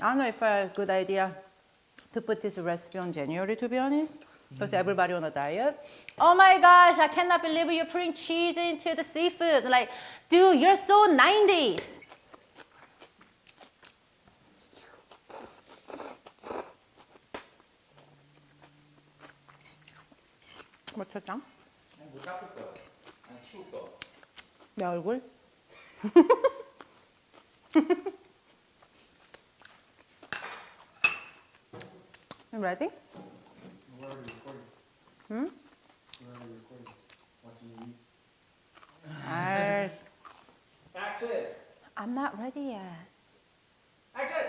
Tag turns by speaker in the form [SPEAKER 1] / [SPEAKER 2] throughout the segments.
[SPEAKER 1] I don't know if a good idea to put this recipe on January, to be honest, because everybody on a diet. Oh my gosh, I cannot believe you're putting cheese into the seafood. Like, dude, you're so 90s. 뭐 쳤죠?
[SPEAKER 2] 못 닦을 거야. 아니, 치울 거.
[SPEAKER 1] 내 얼굴? You ready?
[SPEAKER 2] Where are you recording?
[SPEAKER 1] Hmm?
[SPEAKER 2] Where are you recording? Watching me? Action!
[SPEAKER 1] I'm not ready yet.
[SPEAKER 2] Action!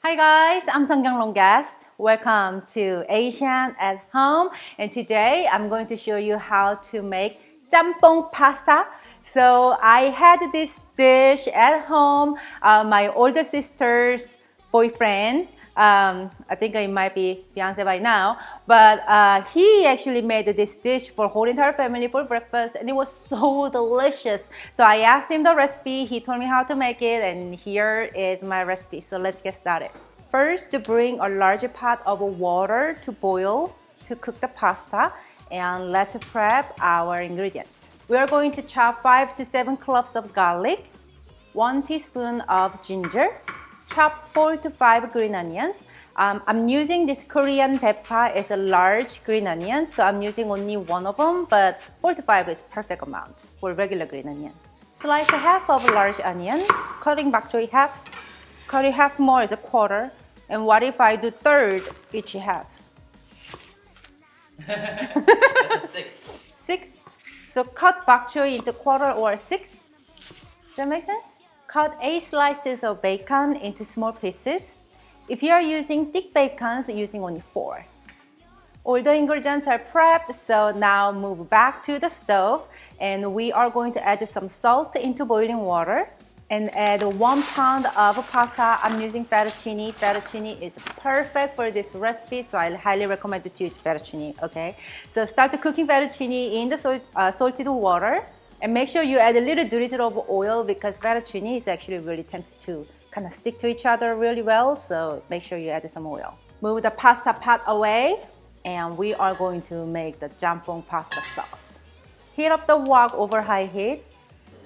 [SPEAKER 1] Hi guys, I'm Seonkyoung guest. Welcome to Asian at Home. And today I'm going to show you how to make Jjamppong Pasta. So I had this dish at home. My older sister's boyfriend, I think it might be fiance by now, but he actually made this dish for whole entire family for breakfast, and it was so delicious. So I asked him the recipe, he told me how to make it, and here is my recipe. So let's get started. First, to bring a large pot of water to boil to cook the pasta, and let's prep our ingredients. We are going to chop 5 to 7 cloves of garlic, 1 teaspoon of ginger, chop 4 to 5 green onions. I'm using this Korean 대파. It's a large green onion, so I'm using only one of them, but 4 to 5 is perfect amount for regular green onion. Slice a half of a large onion, cutting bok choy half. Cutting half more is a quarter. And what if I do third each half?
[SPEAKER 2] That's a 6.
[SPEAKER 1] 6. So cut bok choy into quarter or 6. Does that make sense? Cut 8 slices of bacon into small pieces. If you are using thick bacons, using only 4. All the ingredients are prepped, so now move back to the stove, and we are going to add some salt into boiling water and add 1 pound of pasta. I'm using fettuccine. Fettuccine is perfect for this recipe, so I highly recommend to use fettuccine, okay? So start cooking fettuccine in the salted water. And make sure you add a little drizzle of oil because fettuccine is actually really tends to kind of stick to each other really well. So make sure you add some oil. Move the pasta pot away, and we are going to make the jjamppong pasta sauce. Heat up the wok over high heat,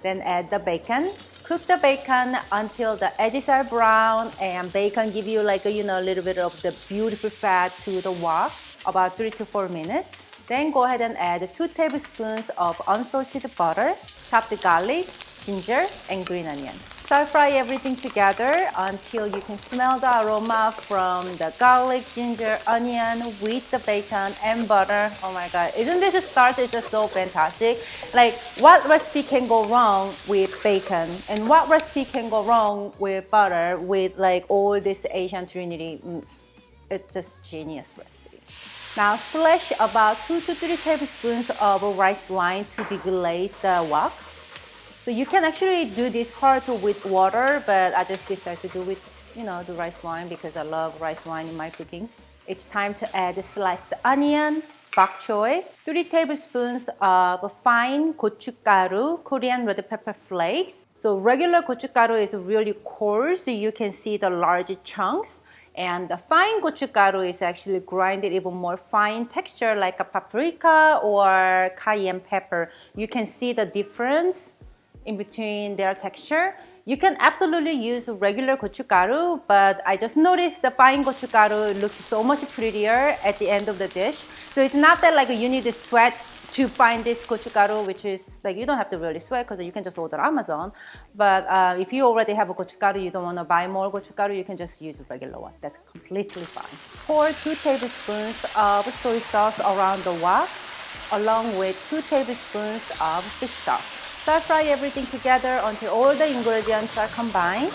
[SPEAKER 1] then add the bacon. Cook the bacon until the edges are brown and bacon give you like a little bit of the beautiful fat to the wok, about 3 to 4 minutes. Then go ahead and add 2 tablespoons of unsalted butter, chopped garlic, ginger, and green onion. Stir fry everything together until you can smell the aroma from the garlic, ginger, onion with the bacon and butter. Oh my God, isn't this start is just so fantastic? Like, what recipe can go wrong with bacon? And what recipe can go wrong with butter with like all this Asian trinity? It's just genius recipe. Now splash about 2 to 3 tablespoons of rice wine to deglaze the wok. So you can actually do this part with water, but I just decided to do with the rice wine because I love rice wine in my cooking. It's time to add sliced onion, bok choy, 3 tablespoons of fine gochugaru, Korean red pepper flakes. So regular gochugaru is really coarse, so you can see the large chunks. And the fine gochugaru is actually grinded even more fine texture like a paprika or cayenne pepper. You can see the difference in between their texture. You can absolutely use regular gochugaru, but I just noticed the fine gochugaru looks so much prettier at the end of the dish. So it's not that like you need to sweat to find this gochugaru, which is like you don't have to really sweat because you can just order Amazon. But if you already have a gochugaru, you don't want to buy more gochugaru, you can just use a regular one. That's completely fine. Pour 2 tablespoons of soy sauce around the wok, along with 2 tablespoons of fish sauce. Stir fry everything together until all the ingredients are combined.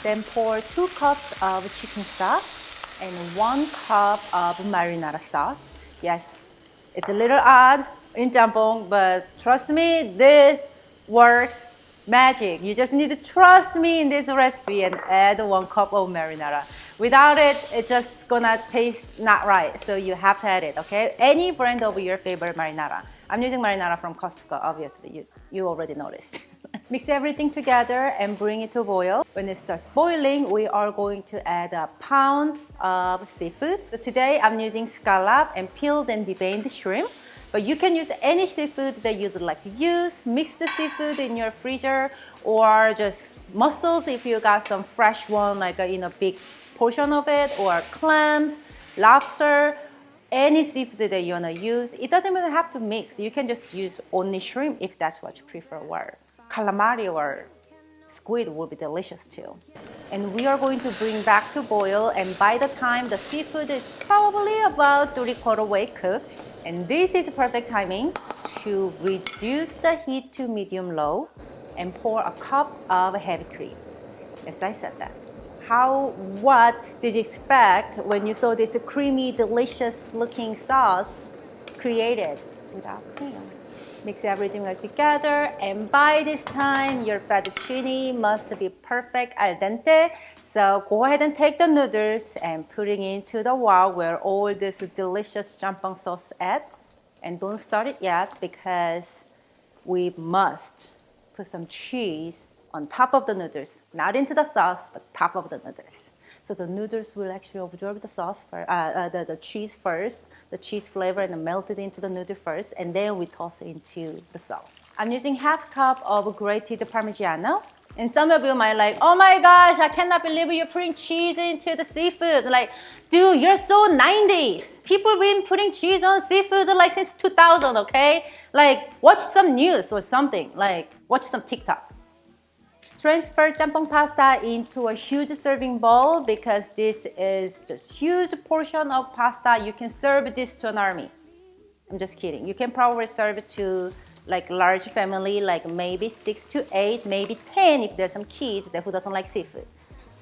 [SPEAKER 1] Then pour 2 cups of chicken stock and 1 cup of marinara sauce. Yes, it's a little odd in jjamppong, but trust me, this works magic. You just need to trust me in this recipe and add 1 cup of marinara. Without it, it's just gonna taste not right. So you have to add it, okay? Any brand of your favorite marinara. I'm using marinara from Costco, obviously. You already noticed. Mix everything together and bring it to boil. When it starts boiling, we are going to add a pound of seafood. So today I'm using scallop and peeled and deveined shrimp. But you can use any seafood that you'd like to use. Mix the seafood in your freezer, or just mussels if you got some fresh one, like in a big portion of it, or clams, lobster, any seafood that you wanna use. It doesn't even have to mix. You can just use only shrimp if that's what you prefer, or calamari or squid will be delicious too. And we are going to bring back to boil, and by the time the seafood is probably about 3/4 way cooked, and this is perfect timing to reduce the heat to medium-low and pour a cup of heavy cream. Yes, I said that. What did you expect when you saw this creamy, delicious looking sauce created without cream? Mix everything well together, and by this time, your fettuccine must be perfect al dente. So go ahead and take the noodles and putting into the wok where all this delicious jjamppong sauce at. And don't start it yet because we must put some cheese on top of the noodles. Not into the sauce, but top of the noodles. So the noodles will actually absorb the sauce the cheese first, the cheese flavor, and melt it into the noodle first, and then we toss it into the sauce. I'm using half cup of grated parmigiano. And some of you might like, oh my gosh, I cannot believe you're putting cheese into the seafood. Like, dude, you're so 90s. People been putting cheese on seafood like since 2000, okay? Like, watch some news or something. Like, watch some Tik Tok. Transfer jjamppong pasta into a huge serving bowl because this is just huge portion of pasta. You can serve this to an army. I'm just kidding. You can probably serve it to like large family, like maybe 6 to 8, maybe 10 if there's some kids who doesn't like seafood.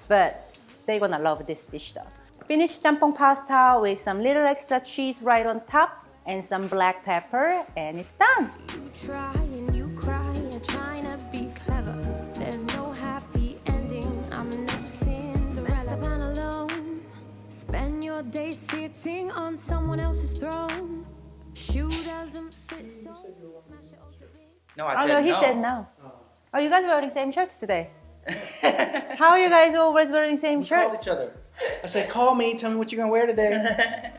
[SPEAKER 1] But they're gonna love this dish though. Finish jjamppong pasta with some little extra cheese right on top and some black pepper, and it's done.
[SPEAKER 3] You try and you cry, you're trying to be clever. There's no happy ending. I'm no Cinderella. Man alone. Spend your day sitting on someone else's throne. Shoe doesn't fit, so smash it all to bits.
[SPEAKER 2] No, I
[SPEAKER 1] Oh
[SPEAKER 2] said
[SPEAKER 1] no, he
[SPEAKER 2] no.
[SPEAKER 1] said no. Oh, you guys are wearing same shirts today. How are you guys always wearing same
[SPEAKER 4] We called
[SPEAKER 1] shirts?
[SPEAKER 4] each other. I said, call me, tell me what you're gonna wear today.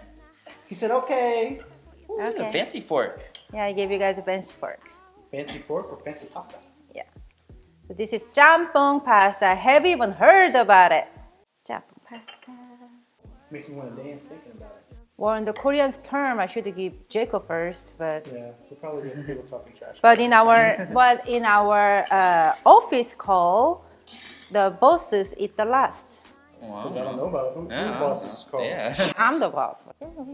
[SPEAKER 4] He said, okay.
[SPEAKER 2] Ooh, a
[SPEAKER 1] Okay.
[SPEAKER 2] fancy fork.
[SPEAKER 1] Yeah, I gave you guys a bench fork.
[SPEAKER 4] Fancy fork or fancy pasta?
[SPEAKER 1] Yeah. So this is jjamppong pasta. Have you even heard about it? Jjamppong pasta.
[SPEAKER 4] Makes me want to dance thinking about it.
[SPEAKER 1] Well, in the Korean's term, I should give Jacob first, but
[SPEAKER 4] Yeah, we'll probably get people talking trash.
[SPEAKER 1] in our office call, the bosses eat the last.
[SPEAKER 4] Because I don't know about whose
[SPEAKER 2] Yeah,
[SPEAKER 4] boss is called.
[SPEAKER 2] Yeah.
[SPEAKER 1] I'm the boss.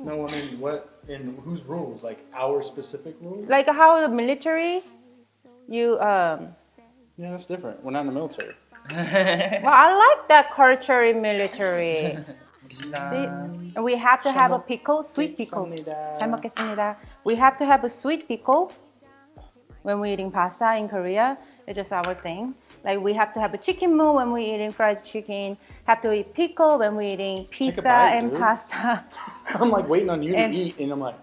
[SPEAKER 4] No, I mean, what, in whose rules? Like our specific rules?
[SPEAKER 1] Like how the military, you
[SPEAKER 4] Yeah, that's different. We're not in the military.
[SPEAKER 1] Well, I like that culture in military. See, we have to have a pickle, sweet pickle. 잘 먹겠습니다. We have to have a sweet pickle when we're eating pasta in Korea. It's just our thing. Like we have to have a chicken meal when we're eating fried chicken. Have to eat pickle when we're eating pizza
[SPEAKER 4] bite,
[SPEAKER 1] and
[SPEAKER 4] dude.
[SPEAKER 1] pasta.
[SPEAKER 4] I'm like waiting on you to
[SPEAKER 1] And-
[SPEAKER 4] eat, and I'm like,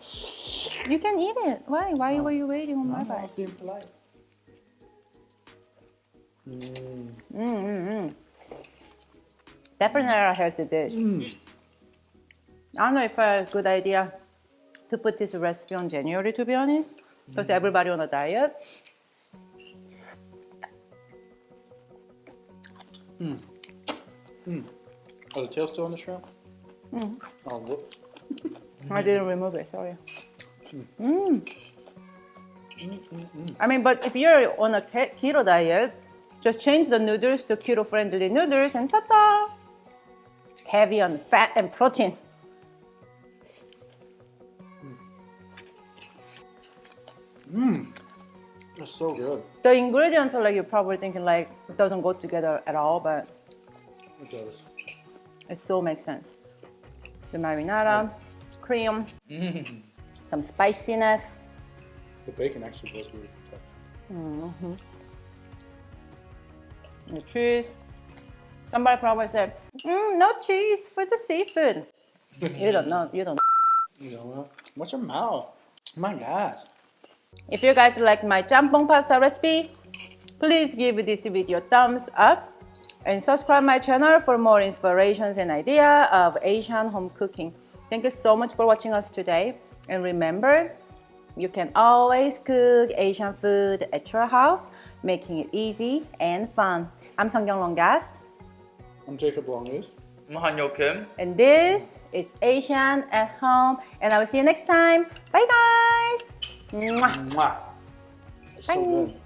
[SPEAKER 1] You can eat it. Why? Why were you waiting on my
[SPEAKER 4] I was
[SPEAKER 1] bite?
[SPEAKER 4] being polite.
[SPEAKER 1] Definitely a healthy dish. I don't know if it's a good idea to put this recipe on January, to be honest, because everybody on a diet.
[SPEAKER 4] Oh, the tail still on the shrimp? Oh, whoops.
[SPEAKER 1] I didn't remove it, sorry. I mean, but if you're on a keto diet, just change the noodles to keto-friendly noodles and ta-da! Heavy on fat and protein.
[SPEAKER 4] That's so good.
[SPEAKER 1] The ingredients are like you're probably thinking like it doesn't go together at all, but
[SPEAKER 4] It does.
[SPEAKER 1] it so makes sense. The marinara, cream, some spiciness.
[SPEAKER 4] The bacon actually goes really good.
[SPEAKER 1] And the cheese. Somebody probably said, no cheese for the seafood. You don't know. You don't know.
[SPEAKER 4] You know, what's your mouth? My God.
[SPEAKER 1] If you guys like my Jjamppong Pasta recipe, please give this video a thumbs up and subscribe my channel for more inspirations and ideas of Asian home cooking. Thank you so much for watching us today. And remember, you can always cook Asian food at your house, making it easy and fun. I'm Seonkyoung Longast.
[SPEAKER 4] I'm Jacob Longus.
[SPEAKER 2] Kim.
[SPEAKER 1] And this is Asian at Home. And I will see you next time. Bye guys. Mwah.
[SPEAKER 4] Mwah. It's so
[SPEAKER 1] Bye.
[SPEAKER 4] good.